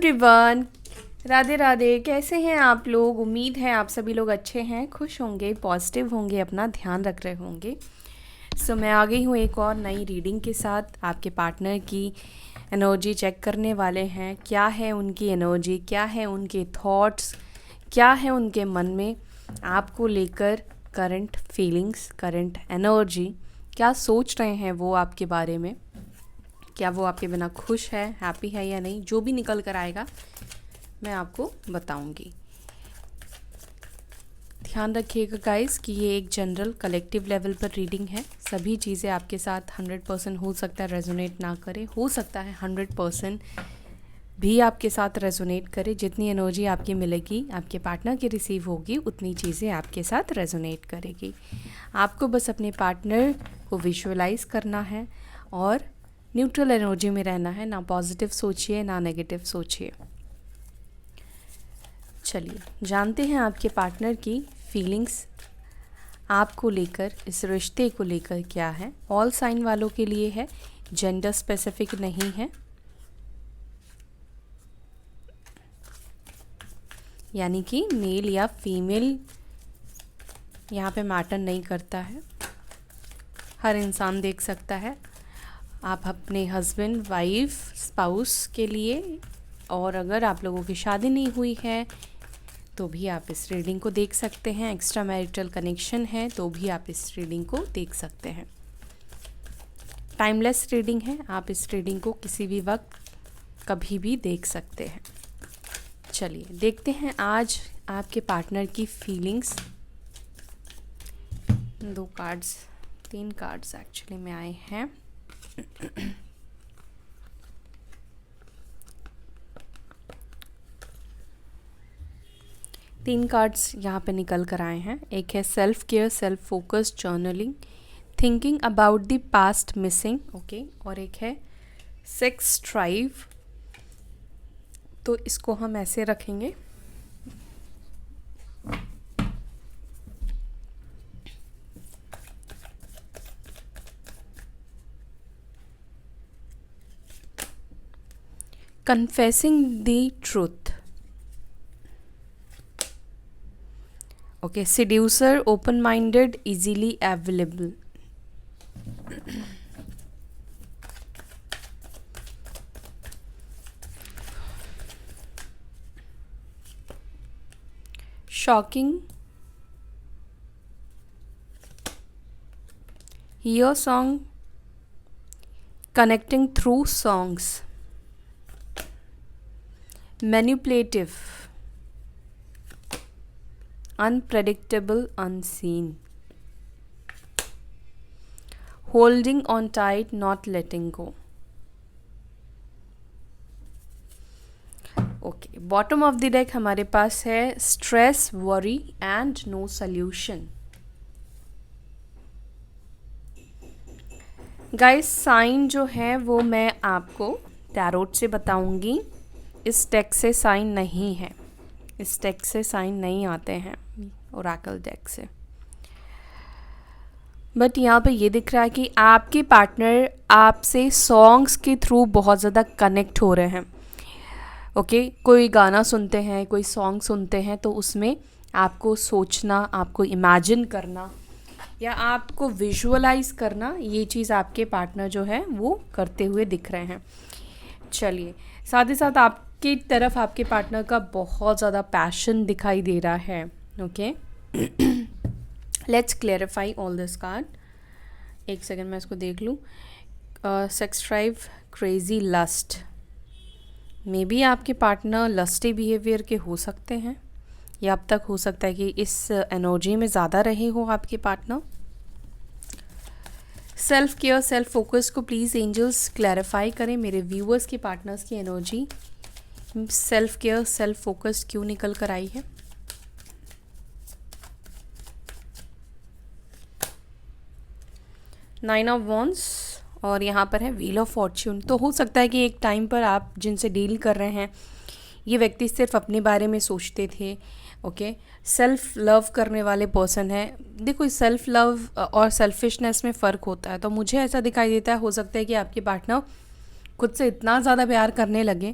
Everyone, Radhe Radhe. कैसे हैं आप लोग? उम्मीद है आप सभी लोग अच्छे हैं, खुश होंगे, पॉजिटिव होंगे, अपना ध्यान रख रहे होंगे। मैं आ गई हूँ एक और नई रीडिंग के साथ। आपके पार्टनर की एनर्जी चेक करने वाले हैं। क्या है उनकी एनर्जी, क्या है उनके थॉट्स, क्या है उनके मन में आपको लेकर, करंट फीलिंग्स, करंट एनर्जी, क्या सोच रहे हैं वो आपके बारे में। क्या वो आपके बिना खुश है, हैप्पी है या नहीं, जो भी निकल कर आएगा मैं आपको बताऊंगी। ध्यान रखिएगा गाइस कि ये एक जनरल कलेक्टिव लेवल पर रीडिंग है। सभी चीज़ें आपके साथ 100% हो सकता है रेजोनेट ना करे, हो सकता है 100% भी आपके साथ रेजोनेट करे। जितनी एनर्जी आपकी मिलेगी, आपके पार्टनर की रिसीव होगी, उतनी चीज़ें आपके साथ रेजोनेट करेगी। आपको बस अपने पार्टनर को विजुअलाइज करना है और न्यूट्रल एनर्जी में रहना है। ना पॉजिटिव सोचिए, ना नेगेटिव सोचिए। चलिए जानते हैं आपके पार्टनर की फीलिंग्स आपको लेकर, इस रिश्ते को लेकर क्या है। ऑल साइन वालों के लिए है, जेंडर स्पेसिफिक नहीं है, यानी कि मेल या फीमेल यहाँ पे मैटर नहीं करता है। हर इंसान देख सकता है। आप अपने हस्बैंड, वाइफ, स्पाउस के लिए, और अगर आप लोगों की शादी नहीं हुई है तो भी आप इस रीडिंग को देख सकते हैं। एक्स्ट्रा मैरिटल कनेक्शन है तो भी आप इस रीडिंग को देख सकते हैं। टाइमलेस रीडिंग है, आप इस रीडिंग को किसी भी वक्त कभी भी देख सकते हैं। चलिए देखते हैं आज आपके पार्टनर की फीलिंग्स। 3 कार्ड्स एक्चुअली में आए हैं। तीन कार्ड्स यहाँ पे निकल कर आए हैं। एक है self care, self focus, journaling, thinking about the past missing, okay, और एक है सेक्स ड्राइव। तो इसको हम ऐसे रखेंगे। Confessing the truth, okay, seducer, open minded, easily available, shocking, hear song, connecting through songs, manipulative, unpredictable, unseen, holding on tight, not letting go. Okay, bottom of the deck हमारे पास है stress, worry and no solution. Guys sign जो है वो मैं आपको tarot से बताऊंगी। इस डेक से साइन नहीं है, इस डेक से साइन नहीं आते हैं, ओरेकल डेक से। बट यहाँ पे ये दिख रहा है कि आपके पार्टनर आपसे सॉन्ग्स के थ्रू बहुत ज़्यादा कनेक्ट हो रहे हैं। ओके, कोई गाना सुनते हैं, कोई सॉन्ग सुनते हैं तो उसमें आपको सोचना, आपको इमेजिन करना या आपको विजुअलाइज करना, ये चीज़ आपके पार्टनर जो है वो करते हुए दिख रहे हैं। चलिए, साथ ही साथ आपकी तरफ आपके पार्टनर का बहुत ज़्यादा पैशन दिखाई दे रहा है। Okay, let's clarify all this card. एक सेकेंड मैं इसको देख लूँ। Sex drive, crazy, lust. Maybe आपके पार्टनर लस्टी बिहेवियर के हो सकते हैं, या अब तक हो सकता है कि इस एनर्जी में ज़्यादा रहे हो आपके partner. Self care, self focus को प्लीज़ एंजल्स क्लैरिफाई करें। मेरे व्यूअर्स के पार्टनर्स की energy self care, self focus क्यों निकल कर आई है। नाइन ऑफ वॉन्ड्स और यहाँ पर है व्हील ऑफ फॉर्च्यून। तो हो सकता है कि एक टाइम पर आप जिनसे डील कर रहे हैं ये व्यक्ति सिर्फ अपने बारे में सोचते थे। ओके, सेल्फ लव करने वाले पर्सन है। देखो, सेल्फ लव और सेल्फिशनेस में फ़र्क होता है। तो मुझे ऐसा दिखाई देता है, हो सकता है कि आपके पार्टनर खुद से इतना ज़्यादा प्यार करने लगे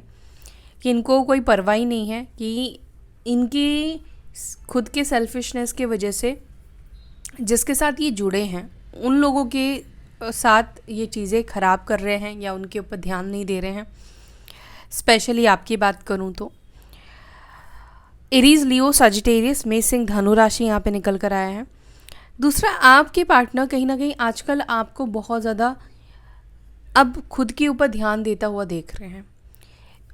कि इनको कोई परवाह ही नहीं है कि इनकी खुद के सेल्फिशनेस के वजह से जिसके साथ ये जुड़े हैं उन लोगों के साथ ये चीज़ें ख़राब कर रहे हैं या उनके ऊपर ध्यान नहीं दे रहे हैं। स्पेशली आपकी बात करूँ तो एरीज, लियो, सजिटेरियस, मेष, सिंह, धनु राशि यहाँ पे निकल कर आया है। दूसरा, आपके पार्टनर कहीं ना कहीं आजकल आपको बहुत ज़्यादा अब खुद के ऊपर ध्यान देता हुआ देख रहे हैं।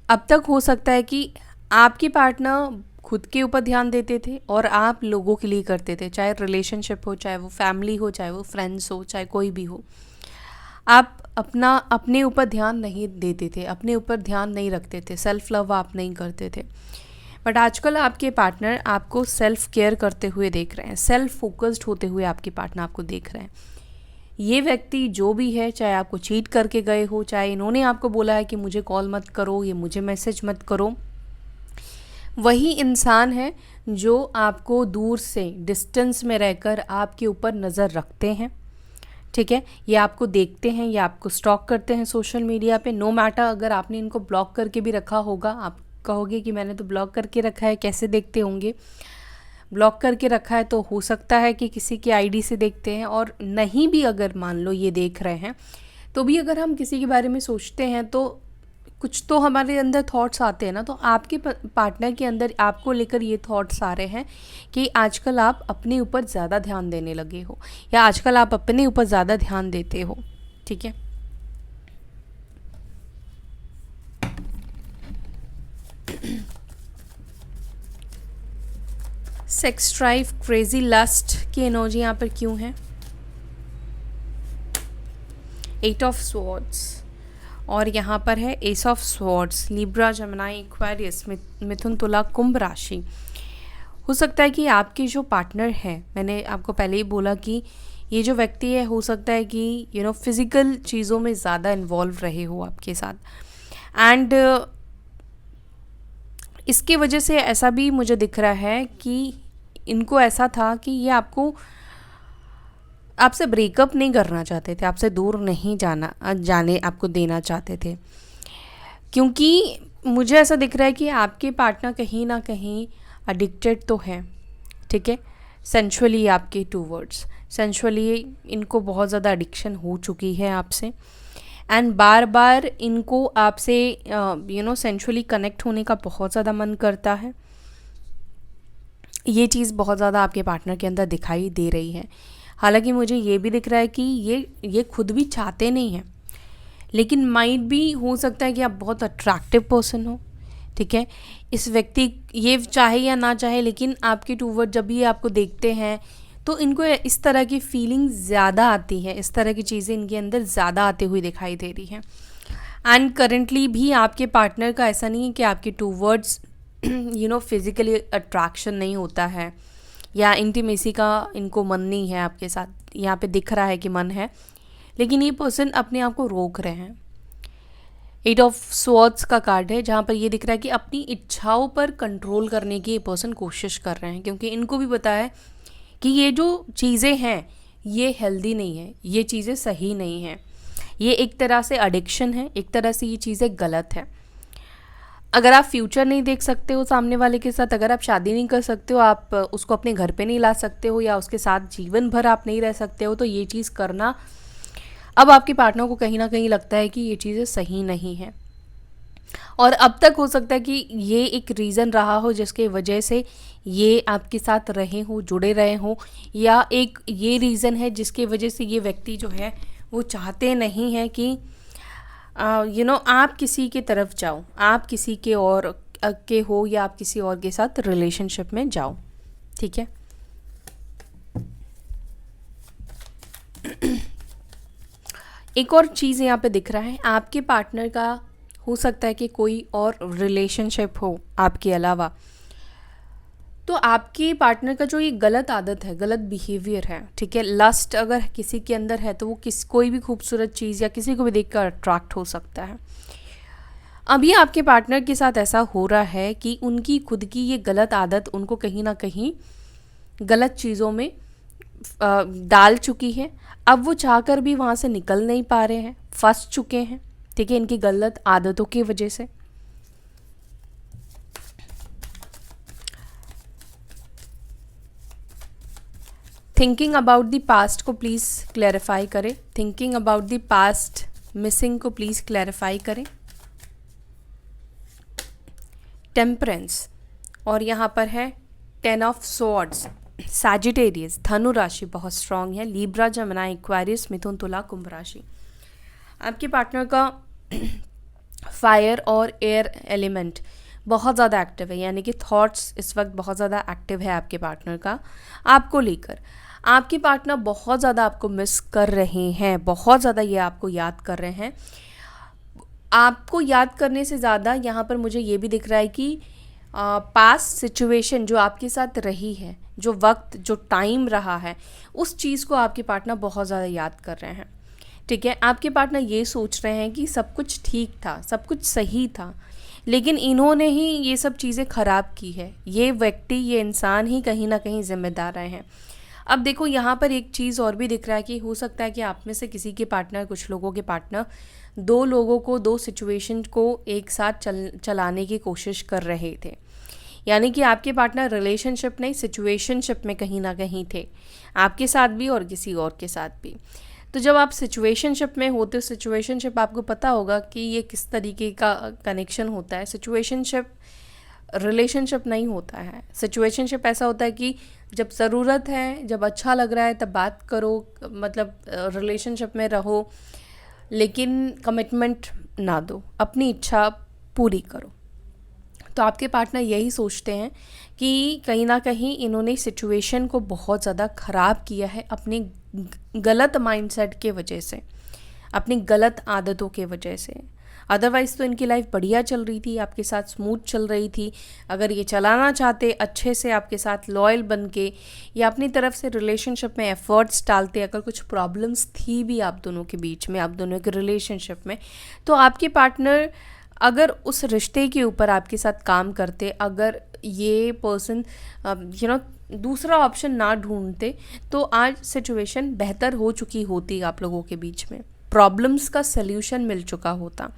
अब तक हो सकता है कि आपके पार्टनर खुद के ऊपर ध्यान देते थे और आप लोगों के लिए करते थे, चाहे रिलेशनशिप हो, चाहे वो फैमिली हो, चाहे वो फ्रेंड्स हो, चाहे कोई भी हो। आप अपने ऊपर ध्यान नहीं देते थे, अपने ऊपर ध्यान नहीं रखते थे, सेल्फ लव आप नहीं करते थे। बट आजकल आपके पार्टनर आपको सेल्फ केयर करते हुए देख रहे हैं, सेल्फ फोकस्ड होते हुए आपके पार्टनर आपको देख रहे हैं। ये व्यक्ति जो भी है, चाहे आपको चीट करके गए हो, चाहे इन्होंने आपको बोला है कि मुझे कॉल मत करो, ये मुझे मैसेज मत करो, वही इंसान है जो आपको दूर से डिस्टेंस में रहकर आपके ऊपर नज़र रखते हैं। ठीक है, ये आपको देखते हैं, ये आपको स्टॉक करते हैं सोशल मीडिया पे। नो मैटर अगर आपने इनको ब्लॉक करके भी रखा होगा, आप कहोगे कि मैंने तो ब्लॉक करके रखा है, कैसे देखते होंगे। ब्लॉक करके रखा है तो हो सकता है कि किसी की आईडी से देखते हैं, और नहीं भी अगर मान लो ये देख रहे हैं तो भी अगर हम किसी के बारे में सोचते हैं तो कुछ तो हमारे अंदर थॉट्स आते हैं ना। तो आपके पार्टनर के अंदर आपको लेकर ये थॉट्स आ रहे हैं कि आजकल आप अपने ऊपर ज़्यादा ध्यान देने लगे हो, या आजकल आप अपने ऊपर ज़्यादा ध्यान देते हो। ठीक है, सेक्स ड्राइव, क्रेजी, लस्ट की एनर्जी यहाँ पर क्यों है? 8 ऑफ स्वॉर्ड्स और यहाँ पर है ace of swords. Libra, Gemini, Aquarius, Mithun, Tula, Kumbh राशि। हो सकता है कि आपके जो पार्टनर है, मैंने आपको पहले ही बोला कि ये जो व्यक्ति है हो सकता है कि फिज़िकल चीज़ों में ज़्यादा इन्वॉल्व रहे हो आपके साथ, एंड इसके वजह से ऐसा भी मुझे दिख रहा है कि इनको ऐसा था कि ये आपसे ब्रेकअप नहीं करना चाहते थे, आपसे दूर नहीं जाने आपको देना चाहते थे, क्योंकि मुझे ऐसा दिख रहा है कि आपके पार्टनर कहीं ना कहीं एडिक्टेड तो है। ठीक है, सेंशुअली आपके टूवर्ड्स, सेंशुअली इनको बहुत ज़्यादा एडिक्शन हो चुकी है आपसे, एंड बार बार इनको आपसे सेंशुअली कनेक्ट होने का बहुत ज़्यादा मन करता है। ये चीज़ बहुत ज़्यादा आपके पार्टनर के अंदर दिखाई दे रही है। हालांकि मुझे ये भी दिख रहा है कि ये खुद भी चाहते नहीं हैं, लेकिन माइट भी हो सकता है कि आप बहुत अट्रैक्टिव पर्सन हो। ठीक है, इस व्यक्ति ये चाहे या ना चाहे, लेकिन आपके टूवर्ड जब भी आपको देखते हैं तो इनको इस तरह की फीलिंग ज़्यादा आती है, इस तरह की चीज़ें इनके अंदर ज़्यादा आते हुए दिखाई दे रही हैं। एंड करेंटली भी आपके पार्टनर का ऐसा नहीं है कि आपके टूवर्ड्स फिज़िकली अट्रैक्शन नहीं होता है या इंटीमेसी का इनको मन नहीं है आपके साथ। यहाँ पे दिख रहा है कि मन है, लेकिन ये पर्सन अपने आप को रोक रहे हैं। 8 ऑफ स्वॉर्ड्स का कार्ड है, जहाँ पर ये दिख रहा है कि अपनी इच्छाओं पर कंट्रोल करने की ये पर्सन कोशिश कर रहे हैं, क्योंकि इनको भी पता है कि ये जो चीज़ें हैं ये हेल्दी नहीं है, ये चीज़ें सही नहीं हैं, ये एक तरह से एडिक्शन है, एक तरह से ये चीज़ें गलत है। अगर आप फ्यूचर नहीं देख सकते हो सामने वाले के साथ, अगर आप शादी नहीं कर सकते हो, आप उसको अपने घर पे नहीं ला सकते हो, या उसके साथ जीवन भर आप नहीं रह सकते हो, तो ये चीज़ करना अब आपके पार्टनर को कहीं ना कहीं लगता है कि ये चीज़ें सही नहीं है। और अब तक हो सकता है कि ये एक रीज़न रहा हो जिसके वजह से ये आपके साथ रहे हो, जुड़े रहे हो, या एक ये रीज़न है जिसके वजह से ये व्यक्ति जो है वो चाहते नहीं हैं कि आप किसी के तरफ जाओ, आप किसी के और के हो, या आप किसी और के साथ रिलेशनशिप में जाओ। ठीक है, एक और चीज़ यहाँ पे दिख रहा है, आपके पार्टनर का हो सकता है कि कोई और रिलेशनशिप हो आपके अलावा, तो आपके पार्टनर का जो ये गलत आदत है, गलत बिहेवियर है, ठीक है, लस्ट अगर किसी के अंदर है तो वो कोई भी खूबसूरत चीज़ या किसी को भी देखकर अट्रैक्ट हो सकता है। अभी आपके पार्टनर के साथ ऐसा हो रहा है कि उनकी खुद की ये गलत आदत उनको कहीं ना कहीं गलत चीज़ों में डाल चुकी है। अब वो चाहकर भी वहाँ से निकल नहीं पा रहे हैं, फंस चुके हैं। ठीक है, इनकी गलत आदतों की वजह से। थिंकिंग अबाउट द पास्ट को प्लीज़ क्लैरिफाई करें। Thinking about the past missing को प्लीज़ क्लैरिफाई करें। टेम्परेंस, और यहाँ पर है 10 ऑफ स्वॉर्ड्स। सैजिटेरियस, धनु राशि बहुत स्ट्रांग है। लीब्रा, जमनाई, एक्वेरियस, मिथुन, तुला, कुंभ राशि। आपके पार्टनर का फायर और एयर एलिमेंट बहुत ज़्यादा एक्टिव है, यानी कि थॉट्स इस वक्त बहुत ज़्यादा एक्टिव है आपके पार्टनर का आपको लेकर। आपके पार्टनर बहुत ज़्यादा आपको मिस कर रहे हैं, बहुत ज़्यादा ये आपको याद कर रहे हैं। आपको याद करने से ज़्यादा यहाँ पर मुझे ये भी दिख रहा है कि पास्ट सिचुएशन जो आपके साथ रही है, जो वक्त, जो टाइम रहा है, उस चीज़ को आपके पार्टनर बहुत ज़्यादा याद कर रहे हैं। ठीक है, आपके पार्टनर ये सोच रहे हैं कि सब कुछ ठीक था, सब कुछ सही था, लेकिन इन्होंने ही ये सब चीज़ें ख़राब की है। ये व्यक्ति, ये इंसान ही कहीं ना कहीं जिम्मेदार रहे हैं। अब देखो यहाँ पर एक चीज़ और भी दिख रहा है कि हो सकता है कि आप में से किसी के पार्टनर, कुछ लोगों के पार्टनर दो लोगों को, दो सिचुएशन को एक साथ चलाने की कोशिश कर रहे थे, यानी कि आपके पार्टनर रिलेशनशिप नहीं सिचुएशनशिप में कहीं ना कहीं थे, आपके साथ भी और किसी और के साथ भी। तो जब आप सिचुएशनशिप में होते हो, सिचुएशनशिप आपको पता होगा कि ये किस तरीके का कनेक्शन होता है। सिचुएशनशिप रिलेशनशिप नहीं होता है। सिचुएशनशिप ऐसा होता है कि जब ज़रूरत है, जब अच्छा लग रहा है तब बात करो, मतलब रिलेशनशिप में रहो, लेकिन कमिटमेंट ना दो, अपनी इच्छा पूरी करो। तो आपके पार्टनर यही सोचते हैं कि कहीं ना कहीं इन्होंने सिचुएशन को बहुत ज़्यादा ख़राब किया है अपनी गलत माइंडसेट के वजह से, अपनी गलत आदतों के वजह से। अदरवाइज़ तो इनकी लाइफ बढ़िया चल रही थी, आपके साथ स्मूथ चल रही थी। अगर ये चलाना चाहते अच्छे से आपके साथ लॉयल बन के, या अपनी तरफ से रिलेशनशिप में एफर्ट्स डालते, अगर कुछ प्रॉब्लम्स थी भी आप दोनों के बीच में, आप दोनों के रिलेशनशिप में, तो आपके पार्टनर अगर उस रिश्ते के ऊपर आपके साथ काम करते, अगर ये पर्सन दूसरा ऑप्शन ना ढूंढते, तो आज सिचुएशन बेहतर हो चुकी होती आप लोगों के बीच में, प्रॉब्लम्स का सल्यूशन मिल चुका होता।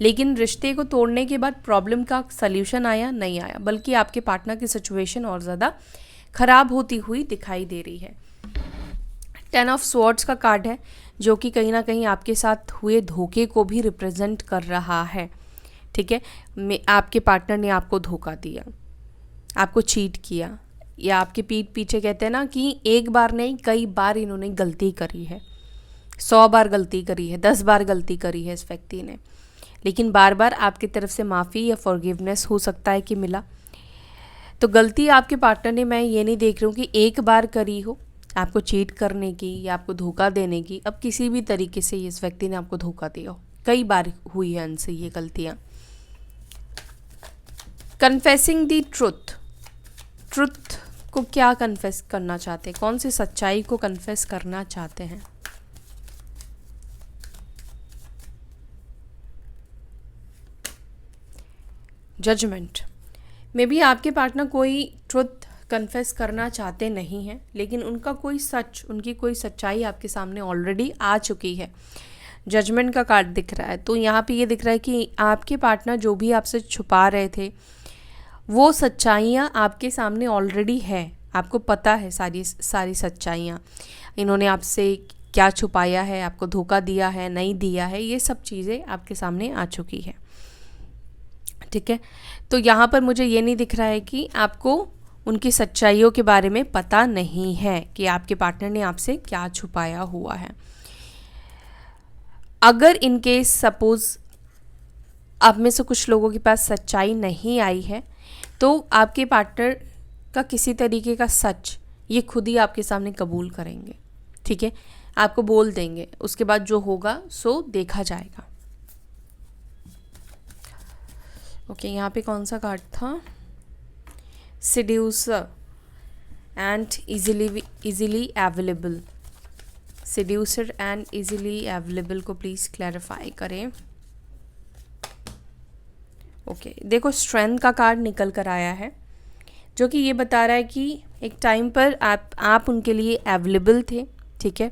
लेकिन रिश्ते को तोड़ने के बाद प्रॉब्लम का सल्यूशन आया नहीं आया, बल्कि आपके पार्टनर की सिचुएशन और ज़्यादा ख़राब होती हुई दिखाई दे रही है। 10 ऑफ स्वॉर्ड्स का कार्ड है, जो कि कहीं ना कहीं आपके साथ हुए धोखे को भी रिप्रेजेंट कर रहा है। ठीक है, आपके पार्टनर ने आपको धोखा दिया, आपको चीट किया, या आपके पीठ पीछे कहते हैं ना कि एक बार नहीं कई बार इन्होंने गलती करी है, 100 बार गलती करी है, 10 बार गलती करी है इस व्यक्ति ने, लेकिन बार बार आपकी तरफ से माफ़ी या फॉरगिवनेस हो सकता है कि मिला। तो गलती आपके पार्टनर ने, मैं ये नहीं देख रही हूँ कि एक बार करी हो आपको चीट करने की या आपको धोखा देने की। अब किसी भी तरीके से इस व्यक्ति ने आपको धोखा दिया हो, कई बार हुई है उनसे ये गलतियाँ। कन्फेसिंग द ट्रुथ, ट्रुथ को क्या कन्फेस करना चाहते हैं, कौन सी सच्चाई को कन्फेस करना चाहते हैं। जजमेंट, मे बी आपके पार्टनर कोई ट्रुथ कन्फेस करना चाहते नहीं हैं, लेकिन उनका कोई सच, उनकी कोई सच्चाई आपके सामने ऑलरेडी आ चुकी है। जजमेंट का कार्ड दिख रहा है, तो यहाँ पे ये दिख रहा है कि आपके पार्टनर जो भी आपसे छुपा रहे थे, वो सच्चाइयाँ आपके सामने ऑलरेडी है, आपको पता है सारी सच्चाइयाँ। इन्होंने आपसे क्या छुपाया है, आपको धोखा दिया है, नहीं दिया है, ये सब चीज़ें आपके सामने आ चुकी है। ठीक है, तो यहाँ पर मुझे ये नहीं दिख रहा है कि आपको उनकी सच्चाइयों के बारे में पता नहीं है कि आपके पार्टनर ने आपसे क्या छुपाया हुआ है। अगर इनकेस सपोज़ आप में से कुछ लोगों के पास सच्चाई नहीं आई है, तो आपके पार्टनर का किसी तरीके का सच ये खुद ही आपके सामने कबूल करेंगे। ठीक है, आपको बोल देंगे, उसके बाद जो होगा सो देखा जाएगा। ओके, यहाँ पे कौन सा कार्ड था, seducer and easily available. Seducer and easily available को प्लीज़ क्लैरिफाई करें। ओके, देखो स्ट्रेंथ का कार्ड निकल कर आया है, जो कि ये बता रहा है कि एक टाइम पर आप उनके लिए अवेलेबल थे। ठीक है,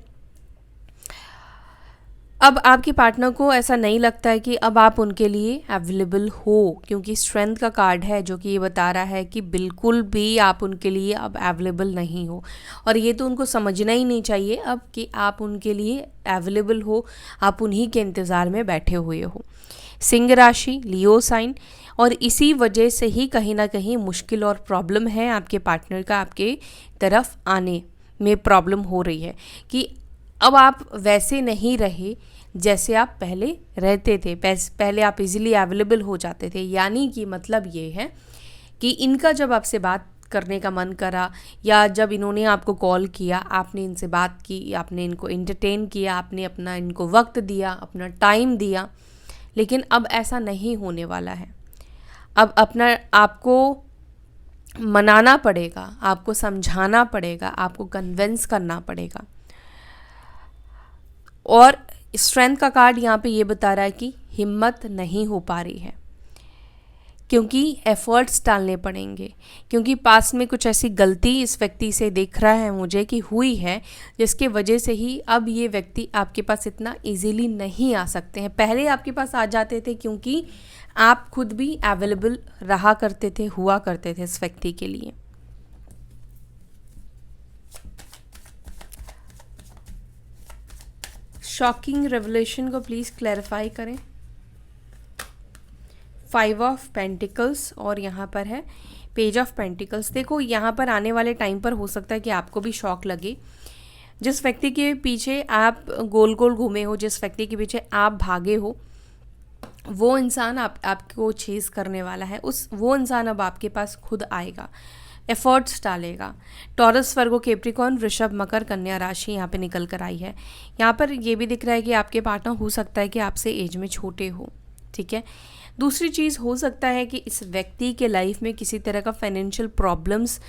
अब आपके पार्टनर को ऐसा नहीं लगता है कि अब आप उनके लिए अवेलेबल हो, क्योंकि स्ट्रेंथ का कार्ड है जो कि ये बता रहा है कि बिल्कुल भी आप उनके लिए अब अवेलेबल नहीं हो। और ये तो उनको समझना ही नहीं चाहिए अब कि आप उनके लिए अवेलेबल हो, आप उन्हीं के इंतज़ार में बैठे हुए हो। सिंह राशि, लियो साइन, और इसी वजह से ही कहीं ना कहीं मुश्किल और प्रॉब्लम है आपके पार्टनर का आपके तरफ आने में प्रॉब्लम हो रही है कि अब आप वैसे नहीं रहे जैसे आप पहले रहते थे। पहले आप इजीली अवेलेबल हो जाते थे, यानी कि मतलब ये है कि इनका जब आपसे बात करने का मन करा या जब इन्होंने आपको कॉल किया, आपने इनसे बात की, आपने इनको एंटरटेन किया, आपने अपना इनको वक्त दिया, अपना टाइम दिया, लेकिन अब ऐसा नहीं होने वाला है। अब अपना आपको मनाना पड़ेगा, आपको समझाना पड़ेगा, आपको कन्विंस करना पड़ेगा। और स्ट्रेंथ का कार्ड यहाँ पे ये बता रहा है कि हिम्मत नहीं हो पा रही है, क्योंकि एफर्ट्स डालने पड़ेंगे, क्योंकि पास में कुछ ऐसी गलती इस व्यक्ति से दिख रहा है मुझे कि हुई है, जिसके वजह से ही अब ये व्यक्ति आपके पास इतना इजीली नहीं आ सकते हैं। पहले आपके पास आ जाते थे क्योंकि आप खुद भी अवेलेबल रहा करते थे, हुआ करते थे इस व्यक्ति के लिए। शॉकिंग रेवलेशन को प्लीज़ क्लैरिफाई करें। 5 ऑफ पेंटिकल्स और यहाँ पर है पेज ऑफ पेंटिकल्स। देखो यहाँ पर आने वाले टाइम पर हो सकता है कि आपको भी शॉक लगे। जिस व्यक्ति के पीछे आप गोल गोल घूमे हो, जिस व्यक्ति के पीछे आप भागे हो, वो इंसान आपको चेज़ करने वाला है। वो इंसान अब आपके पास खुद आएगा, एफर्ट्स डालेगा। टॉरस, वर्गो, कैप्रिकॉर्न, वृषभ, मकर, कन्या राशि यहाँ पे निकल कर आई है। यहाँ पर ये भी दिख रहा है कि आपके पार्टनर हो सकता है कि आपसे एज में छोटे हो, ठीक है। दूसरी चीज़ हो सकता है कि इस व्यक्ति के लाइफ में किसी तरह का फाइनेंशियल प्रॉब्लम्स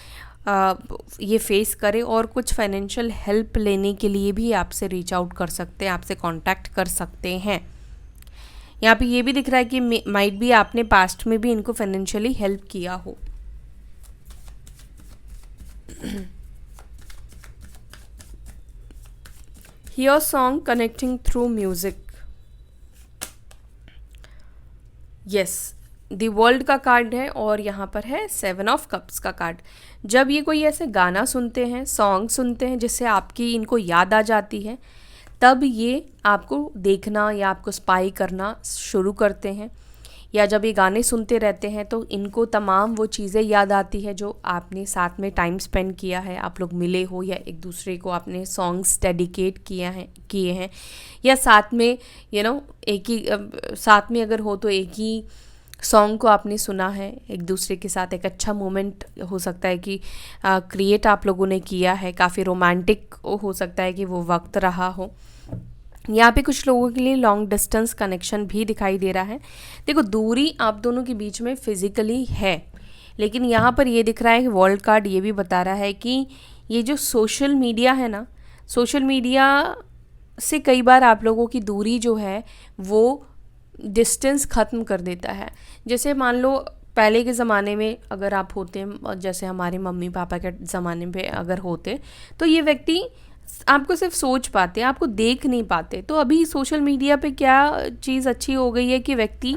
ये फेस करे और कुछ फाइनेंशियल हेल्प लेने के लिए भी आपसे रीच आउट कर सकते हैं, आपसे कांटेक्ट कर सकते हैं। यहाँ पे ये भी दिख रहा है कि माइट भी आपने पास्ट में भी इनको फाइनेंशियली हेल्प किया हो। Hear song connecting through music. Yes, the world का कार्ड है और यहाँ पर है 7 ऑफ कप्स का कार्ड। जब ये कोई ऐसे गाना सुनते हैं, सॉन्ग सुनते हैं जिससे आपकी इनको याद आ जाती है, तब ये आपको देखना या आपको स्पाई करना शुरू करते हैं। या जब ये गाने सुनते रहते हैं तो इनको तमाम वो चीज़ें याद आती है जो आपने साथ में टाइम स्पेंड किया है, आप लोग मिले हो या एक दूसरे को आपने सॉन्ग्स डेडिकेट किए हैं या साथ में एक ही साथ में अगर हो तो एक ही सॉन्ग को आपने सुना है एक दूसरे के साथ। एक अच्छा मोमेंट हो सकता है कि क्रिएट आप लोगों ने किया है, काफ़ी रोमांटिक हो सकता है कि वो वक्त रहा हो। यहाँ पे कुछ लोगों के लिए लॉन्ग डिस्टेंस कनेक्शन भी दिखाई दे रहा है। देखो, दूरी आप दोनों के बीच में फिज़िकली है, लेकिन यहाँ पर ये दिख रहा है कि वर्ल्ड कार्ड ये भी बता रहा है कि ये जो सोशल मीडिया है ना, सोशल मीडिया से कई बार आप लोगों की दूरी जो है वो डिस्टेंस ख़त्म कर देता है। जैसे मान लो पहले के ज़माने में अगर आप होते, जैसे हमारे मम्मी पापा के ज़माने पे अगर होते, तो ये व्यक्ति आपको सिर्फ सोच पाते, आपको देख नहीं पाते। तो अभी सोशल मीडिया पे क्या चीज़ अच्छी हो गई है कि व्यक्ति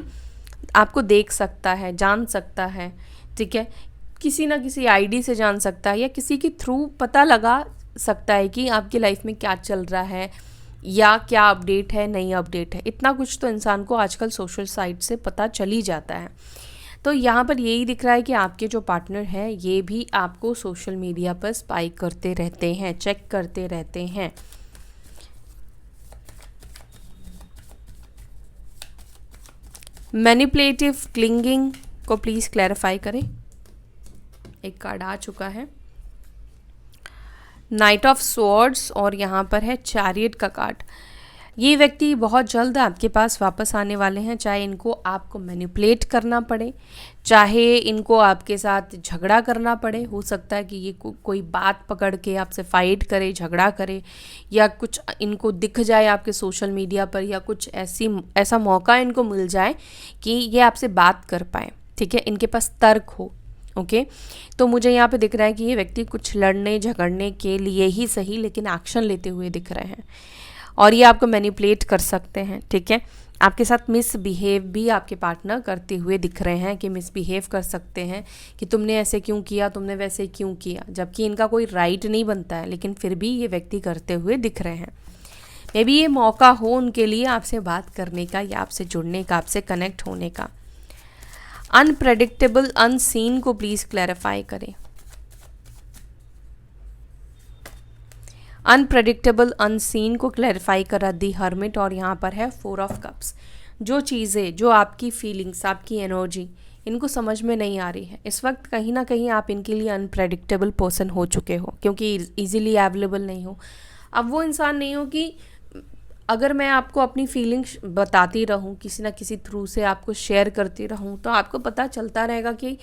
आपको देख सकता है, जान सकता है, ठीक है, किसी ना किसी आईडी से जान सकता है या किसी के थ्रू पता लगा सकता है कि आपकी लाइफ में क्या चल रहा है या क्या अपडेट है, नई अपडेट है। इतना कुछ तो इंसान को आजकल सोशल साइट से पता चल ही जाता है। तो यहाँ पर यही दिख रहा है कि आपके जो पार्टनर हैं ये भी आपको सोशल मीडिया पर स्पाई करते रहते हैं, चेक करते रहते हैं। मैनिपुलेटिव क्लिंगिंग को प्लीज़ क्लैरिफाई करें। एक कार्ड आ चुका है, नाइट ऑफ स्वॉर्ड्स और यहाँ पर है चैरियट का कार्ड। ये व्यक्ति बहुत जल्द आपके पास वापस आने वाले हैं, चाहे इनको आपको मैनिपुलेट करना पड़े, चाहे इनको आपके साथ झगड़ा करना पड़े। हो सकता है कि ये कोई बात पकड़ के आपसे फाइट करे, झगड़ा करे, या कुछ इनको दिख जाए आपके सोशल मीडिया पर, या कुछ ऐसा मौका इनको मिल जाए कि ये आपसे बात कर पाए, ठीक है, इनके पास तर्क हो। ओके, तो मुझे यहाँ पे दिख रहा है कि ये व्यक्ति कुछ लड़ने झगड़ने के लिए ही सही, लेकिन एक्शन लेते हुए दिख रहे हैं। और ये आपको मैनिपुलेट कर सकते हैं, ठीक है। आपके साथ मिसबिहेव भी आपके पार्टनर करते हुए दिख रहे हैं, कि मिसबिहेव कर सकते हैं कि तुमने ऐसे क्यों किया, तुमने वैसे क्यों किया, जबकि इनका कोई राइट नहीं बनता है, लेकिन फिर भी ये व्यक्ति करते हुए दिख रहे हैं। मे बी ये मौका हो उनके लिए आपसे बात करने का, या आपसे जुड़ने का, आपसे कनेक्ट होने का। अनप्रेडिक्टेबल अनसीन को प्लीज़ क्लैरिफाई करें। अनप्रेडिक्टेबल अनसीन को क्लैरिफाई करा दी हर्मिट, और यहाँ पर है 4 ऑफ कप्स। जो चीज़ें, जो आपकी फीलिंग्स, आपकी एनर्जी इनको समझ में नहीं आ रही है इस वक्त, कहीं ना कहीं आप इनके लिए अनप्रेडिक्टेबल पर्सन हो चुके हो, क्योंकि इजीली अवेलेबल नहीं हो। अब वो इंसान नहीं हो कि अगर मैं आपको अपनी फीलिंग्स बताती रहूं, किसी ना किसी थ्रू से आपको शेयर करती रहूं, तो आपको पता चलता रहेगा कि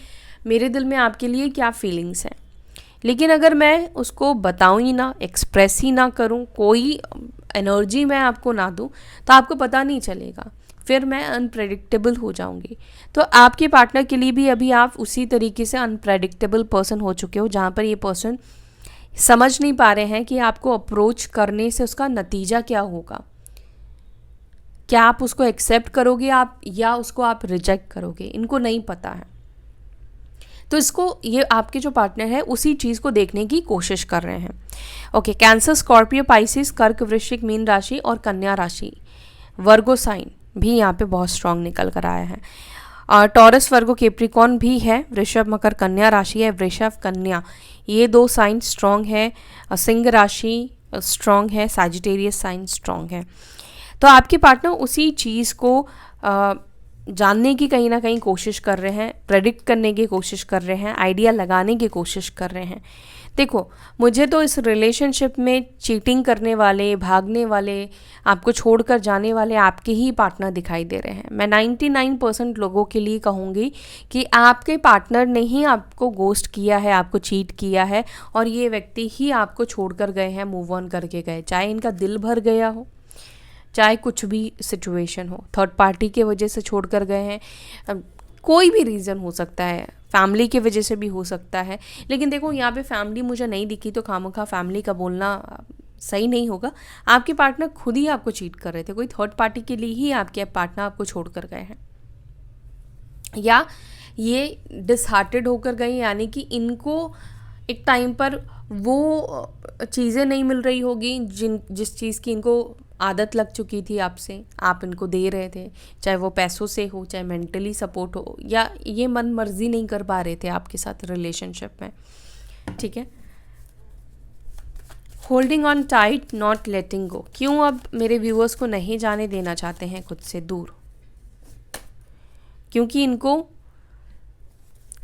मेरे दिल में आपके लिए क्या फीलिंग्स हैं। लेकिन अगर मैं उसको बताऊं ही ना, एक्सप्रेस ही ना करूं, कोई एनर्जी मैं आपको ना दूं, तो आपको पता नहीं चलेगा, फिर मैं अनप्रेडिक्टेबल हो जाऊंगी। तो आपके पार्टनर के लिए भी अभी आप उसी तरीके से अनप्रेडिक्टेबल पर्सन हो चुके हो, जहाँ पर ये पर्सन समझ नहीं पा रहे हैं कि आपको अप्रोच करने से उसका नतीजा क्या होगा। क्या आप उसको एक्सेप्ट करोगे आप, या उसको आप रिजेक्ट करोगे, इनको नहीं पता है। तो इसको, ये आपके जो पार्टनर है उसी चीज़ को देखने की कोशिश कर रहे हैं। ओके, कैंसर, स्कॉर्पियो, पाइसिस, कर्क, वृश्चिक, मीन राशि और कन्या राशि, वर्गो साइन भी यहाँ पे बहुत स्ट्रांग निकल कर आया है। और टॉरस, वर्गो, कैप्रिकॉर्न भी है, वृषभ, मकर, कन्या राशि है, वृषभ, कन्या, ये 2 साइन स्ट्रांग है, सिंह राशि स्ट्रांग है, सैजिटेरियस साइन स्ट्रांग है। तो आपके पार्टनर उसी चीज़ को जानने की कहीं ना कहीं कोशिश कर रहे हैं, प्रेडिक्ट करने की कोशिश कर रहे हैं, आइडिया लगाने की कोशिश कर रहे हैं। देखो, मुझे तो इस रिलेशनशिप में चीटिंग करने वाले, भागने वाले, आपको छोड़कर जाने वाले आपके ही पार्टनर दिखाई दे रहे हैं। मैं 99% लोगों के लिए कहूँगी कि आपके पार्टनर ने ही आपको गोस्ट किया है, आपको चीट किया है, और ये व्यक्ति ही आपको छोड़कर गए हैं, मूव ऑन करके गए, चाहे इनका दिल भर गया हो, चाहे कुछ भी सिचुएशन हो, थर्ड पार्टी के वजह से छोड़कर गए हैं, कोई भी रीज़न हो सकता है, फैमिली की वजह से भी हो सकता है। लेकिन देखो, यहाँ पे फैमिली मुझे नहीं दिखी, तो खामखा फैमिली का बोलना सही नहीं होगा। आपके पार्टनर खुद ही आपको चीट कर रहे थे, कोई थर्ड पार्टी के लिए ही आपके पार्टनर आपको छोड़ कर गए हैं, या ये डिसहार्टेड होकर गए, यानी कि इनको एक टाइम पर वो चीज़ें नहीं मिल रही होगी जिस चीज़ की इनको आदत लग चुकी थी आपसे, आप इनको दे रहे थे, चाहे वो पैसों से हो, चाहे मेंटली सपोर्ट हो, या ये मन मर्जी नहीं कर पा रहे थे आपके साथ रिलेशनशिप में, ठीक है। Holding on tight, not letting go. क्यों अब मेरे व्यूअर्स को नहीं जाने देना चाहते हैं खुद से दूर? क्योंकि इनको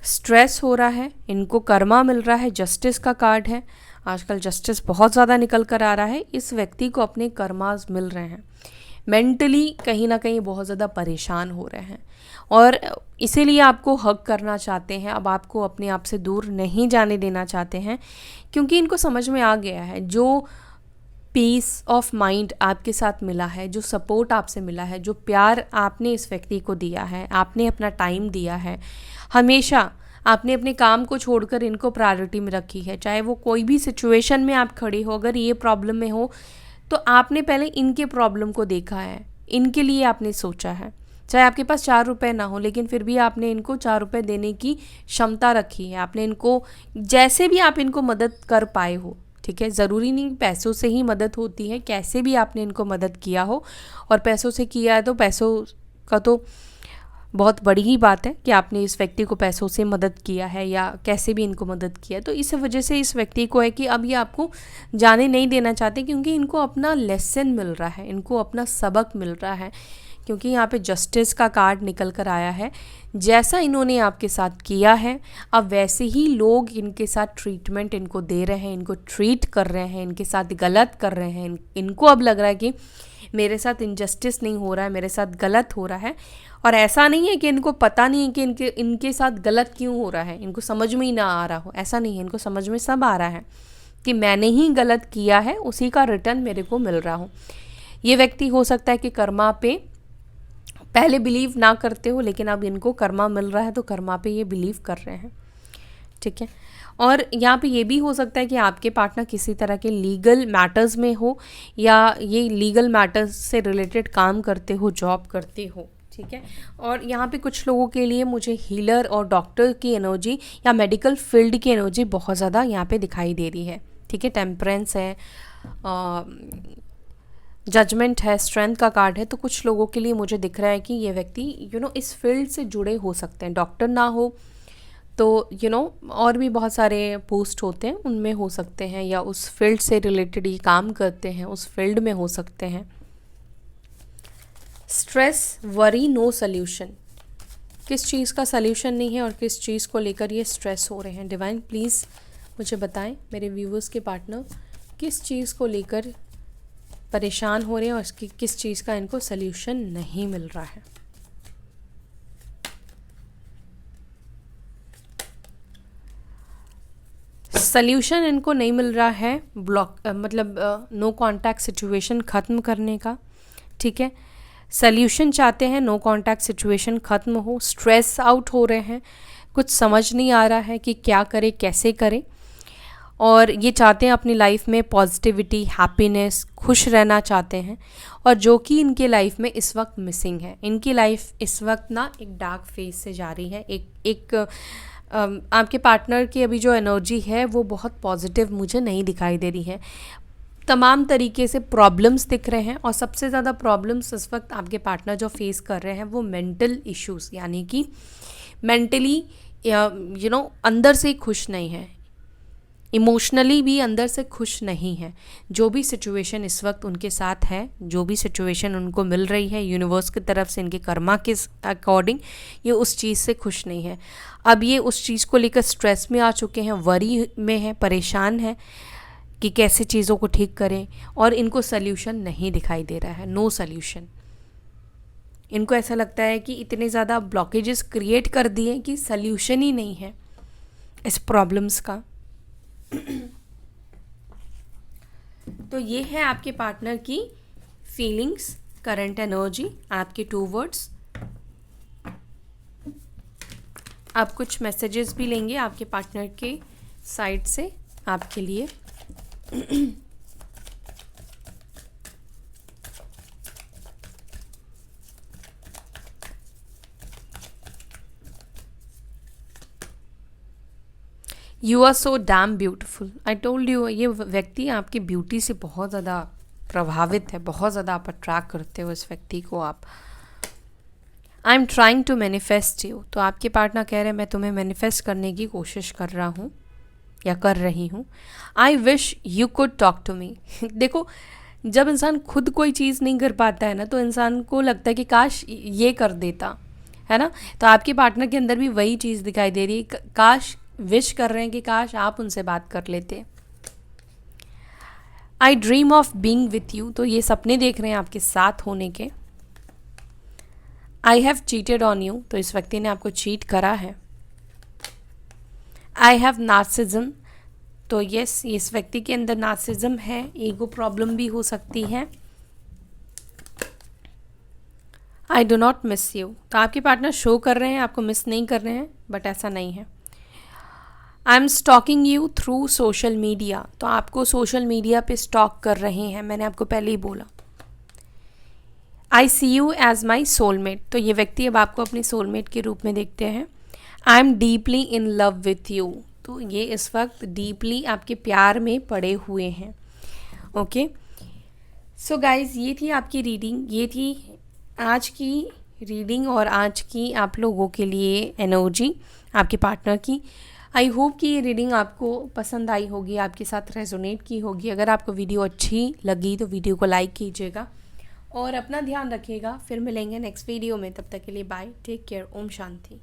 स्ट्रेस हो रहा है, इनको कर्मा मिल रहा है, जस्टिस का कार्ड है, आजकल जस्टिस बहुत ज़्यादा निकल कर आ रहा है। इस व्यक्ति को अपने कर्मास मिल रहे हैं, मेंटली कहीं ना कहीं बहुत ज़्यादा परेशान हो रहे हैं, और इसीलिए आपको हग करना चाहते हैं। अब आपको अपने आप से दूर नहीं जाने देना चाहते हैं, क्योंकि इनको समझ में आ गया है, जो पीस ऑफ माइंड आपके साथ मिला है, जो सपोर्ट आपसे मिला है, जो प्यार आपने इस व्यक्ति को दिया है, आपने अपना टाइम दिया है, हमेशा आपने अपने काम को छोड़कर इनको प्रायोरिटी में रखी है, चाहे वो कोई भी सिचुएशन में आप खड़े हो, अगर ये प्रॉब्लम में हो तो आपने पहले इनके प्रॉब्लम को देखा है, इनके लिए आपने सोचा है। चाहे आपके पास 4 रुपए ना हो, लेकिन फिर भी आपने इनको 4 रुपए देने की क्षमता रखी है, आपने इनको जैसे भी आप इनको मदद कर पाए हो, ठीक है। ज़रूरी नहीं पैसों से ही मदद होती है, कैसे भी आपने इनको मदद किया हो, और पैसों से किया है तो पैसों का तो बहुत बड़ी ही बात है कि आपने इस व्यक्ति को पैसों से मदद किया है, या कैसे भी इनको मदद किया है। तो इस वजह से इस व्यक्ति को है कि अब ये आपको जाने नहीं देना चाहते, क्योंकि इनको अपना लेसन मिल रहा है, इनको अपना सबक मिल रहा है, क्योंकि यहाँ पे जस्टिस का कार्ड निकल कर आया है। जैसा इन्होंने आपके साथ किया है, अब वैसे ही लोग इनके साथ ट्रीटमेंट इनको दे रहे हैं, इनको ट्रीट कर रहे हैं, इनके साथ गलत कर रहे हैं। इनको अब लग रहा है कि मेरे साथ इनजस्टिस नहीं हो रहा है, मेरे साथ गलत हो रहा है। और ऐसा नहीं है कि इनको पता नहीं है कि इनके साथ गलत क्यों हो रहा है, इनको समझ में ही ना आ रहा हो, ऐसा नहीं है, इनको समझ में सब आ रहा है कि मैंने ही गलत किया है, उसी का रिटर्न मेरे को मिल रहा हो। ये व्यक्ति हो सकता है कि कर्मा पे पहले बिलीव ना करते हो, लेकिन अब इनको कर्मा मिल रहा है तो कर्मा पे ये बिलीव कर रहे हैं, ठीक है। और यहाँ पे ये भी हो सकता है कि आपके पार्टनर किसी तरह के लीगल मैटर्स में हो, या ये लीगल मैटर्स से रिलेटेड काम करते हो, जॉब करते हो, ठीक है। और यहाँ पे कुछ लोगों के लिए मुझे हीलर और डॉक्टर की एनर्जी या मेडिकल फील्ड की एनर्जी बहुत ज़्यादा यहाँ पे दिखाई दे रही है, ठीक है। टेम्परेंस है, जजमेंट है, स्ट्रेंथ का कार्ड है। तो कुछ लोगों के लिए मुझे दिख रहा है कि ये व्यक्ति इस फील्ड से जुड़े हो सकते हैं। डॉक्टर ना हो तो और भी बहुत सारे पोस्ट होते हैं, उनमें हो सकते हैं, या उस फील्ड से रिलेटेड ये काम करते हैं, उस फील्ड में हो सकते हैं। स्ट्रेस, वरी, नो सल्यूशन, किस चीज़ का सल्यूशन नहीं है और किस चीज़ को लेकर ये स्ट्रेस हो रहे हैं। डिवाइन प्लीज़ मुझे बताएं मेरे व्यूवर्स के पार्टनर किस चीज़ को लेकर परेशान हो रहे हैं और उसकी किस चीज़ का इनको सल्यूशन नहीं मिल रहा है। सल्यूशन इनको नहीं मिल रहा है ब्लॉक मतलब नो कांटेक्ट सिचुएशन ख़त्म करने का, ठीक है। सल्यूशन चाहते हैं, नो कांटेक्ट सिचुएशन ख़त्म हो, स्ट्रेस आउट हो रहे हैं, कुछ समझ नहीं आ रहा है कि क्या करें, कैसे करें। और ये चाहते हैं अपनी लाइफ में पॉजिटिविटी, हैप्पीनेस, खुश रहना चाहते हैं, और जो कि इनके लाइफ में इस वक्त मिसिंग है। इनकी लाइफ इस वक्त ना एक डार्क फेज से जा रही है। एक आपके पार्टनर की अभी जो एनर्जी है वो बहुत पॉजिटिव मुझे नहीं दिखाई दे रही है। तमाम तरीके से प्रॉब्लम्स दिख रहे हैं, और सबसे ज़्यादा प्रॉब्लम्स इस वक्त आपके पार्टनर जो फेस कर रहे हैं वो मेंटल इश्यूज़, यानी कि मेंटली अंदर से खुश नहीं है, इमोशनली भी अंदर से खुश नहीं है। जो भी सिचुएशन इस वक्त उनके साथ है, जो भी सिचुएशन उनको मिल रही है यूनिवर्स की तरफ से, इनके कर्मा के अकॉर्डिंग, ये उस चीज़ से खुश नहीं है। अब ये उस चीज़ को लेकर स्ट्रेस में आ चुके हैं, वरी में है, परेशान है कि कैसे चीज़ों को ठीक करें, और इनको सल्यूशन नहीं दिखाई दे रहा है, नो सल्यूशन। इनको ऐसा लगता है कि इतने ज़्यादा ब्लॉकेजेस क्रिएट कर दिए कि सल्यूशन ही नहीं है इस प्रॉब्लम्स का। तो ये है आपके पार्टनर की फीलिंग्स, करंट एनर्जी, आपके 2 वर्ड्स। आप कुछ मैसेजेस भी लेंगे आपके पार्टनर के साइड से आपके लिए। You are so damn beautiful, I told you. ये व्यक्ति आपकी ब्यूटी से बहुत ज़्यादा प्रभावित है, बहुत ज़्यादा आप अट्रैक्ट करते हो इस व्यक्ति को आप। I am trying to manifest you, तो आपके पार्टनर कह रहे हैं मैं तुम्हें मैनिफेस्ट करने की कोशिश कर रहा हूँ या कर रही हूँ। I wish you could talk to me. देखो, जब इंसान खुद कोई चीज़ नहीं कर पाता है ना, तो इंसान को लगता है कि काश ये कर देता, है ना। तो आपके पार्टनर के अंदर भी वही चीज़ दिखाई दे रही है, काश, विश कर रहे हैं कि काश आप उनसे बात कर लेते। आई dream of being with you, तो ये सपने देख रहे हैं आपके साथ होने के। I have cheated on you, तो इस व्यक्ति ने आपको चीट करा है। आई हैव नार्सिज्म, तो यस, इस व्यक्ति के अंदर नार्सिज्म है, ईगो प्रॉब्लम भी हो सकती है। I do not miss you, तो आपके पार्टनर शो कर रहे हैं आपको मिस नहीं कर रहे हैं, बट ऐसा नहीं है। I am stalking you through social media, तो आपको सोशल मीडिया पे स्टॉक कर रहे हैं, मैंने आपको पहले ही बोला। आई सी यू एज माई सोलमेट, तो ये व्यक्ति अब आपको अपनी सोलमेट के रूप में देखते हैं। I am deeply in love with you, तो ये इस वक्त डीपली आपके प्यार में पड़े हुए हैं। ओके, सो गाइज, ये थी आपकी रीडिंग, ये थी आज की रीडिंग और आज की आप लोगों के लिए एनर्जी आपके पार्टनर की। आई होप कि ये रीडिंग आपको पसंद आई होगी, आपके साथ रेजोनेट की होगी। अगर आपको वीडियो अच्छी लगी तो वीडियो को लाइक कीजिएगा और अपना ध्यान रखिएगा। फिर मिलेंगे नेक्स्ट वीडियो में, तब तक के लिए bye, take care, Om Shanti.